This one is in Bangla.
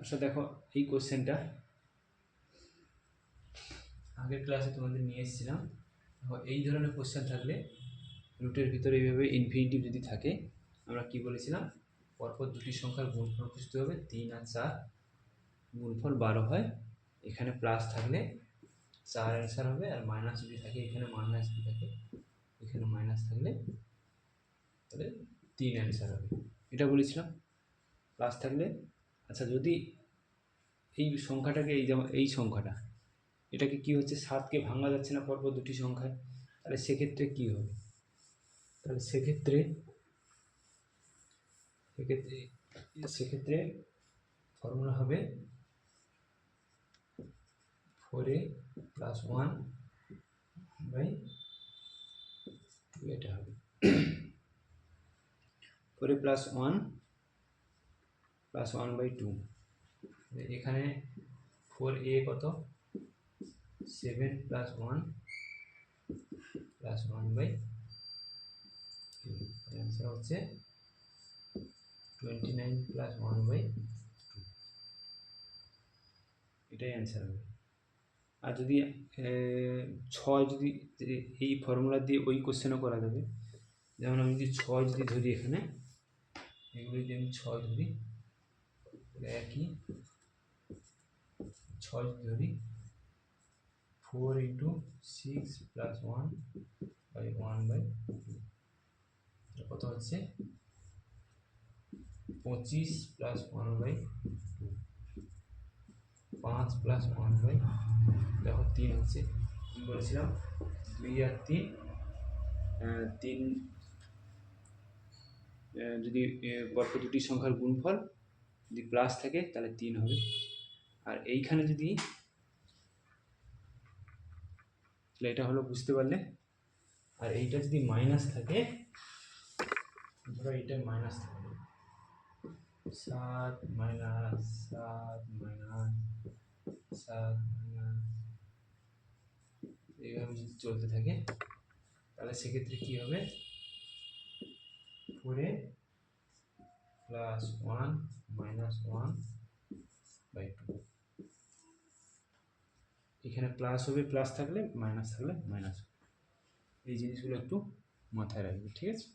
আচ্ছা দেখো, এই কোশ্চেনটা আগের ক্লাসে তোমাদের নিয়ে এসেছিলাম। দেখো, এই ধরনের কোশ্চেন থাকলে রুটের ভিতরে এইভাবে ইনফিনিটিভ যদি থাকে, আমরা কি বলেছিলাম, পরপর দুটি সংখ্যার গুণফল খুঁজতে হবে। 3 আর 4 গুণফল 12 হয়, এখানে প্লাস থাকলে 4 অ্যান্সার হবে, আর মাইনাস যদি থাকে, এখানে মাইনাস যদি থাকে, এখানে মাইনাস থাকলে তাহলে 3 অ্যান্সার হবে, এটা বলেছিলাম। প্লাস থাকলে, আচ্ছা যদি এই সংখ্যাটাকে, এই যেমন এই সংখ্যাটা, এটাকে কি হচ্ছে, 7কে ভাঙা যাচ্ছে না পরপর দুটি সংখ্যায়, তাহলে সেক্ষেত্রে কি হবে? তাহলে সেক্ষেত্রে সেক্ষেত্রে সেক্ষেত্রে ফর্মুলা হবে 4a + 1 বাই 2, এটা হবে 4a + 1 + 1 বাই 2। এখানে 4a কত, 7 + 1 + 1 বাই 2, অ্যান্সার হচ্ছে 29 + 1 বাই 2, এটাই অ্যান্সার হবে। আর যদি 6 যদি এই ফর্মুলা দিয়ে ওই কোশ্চেনও করা যাবে, যেমন আমি যদি 6 যদি ধরি, এখানে এগুলো যদি আমি 6 ধরি, একই 6 যদি ধরি, 4 × 6 + 1 বাই 1 বাই 2, কত হচ্ছে 25 + 1 বাই 2, 5 + 1 বাই, দেখো 3 হচ্ছে, কি বলেছিলাম 2 আর 3, 3 যদি পরপর দুটি সংখ্যার গুণফল যদি প্লাস থাকে তাহলে 3 হবে। আর এইখানে যদি, তাহলে এটা হলো, বুঝতে পারলে। আর এইটা যদি মাইনাস থাকে, ধরো এইটা মাইনাস থাকে, 7 - 7 - 7 এইভাবে যদি চলতে থাকে, তাহলে সেক্ষেত্রে কি হবে, 4a + 1 - 1 বাই 2, এখানে প্লাস হবে, প্লাস থাকলে মাইনাস থাকলে মাইনাস হবে। এই জিনিসগুলো একটু মাথায় রাখবে, ঠিক আছে।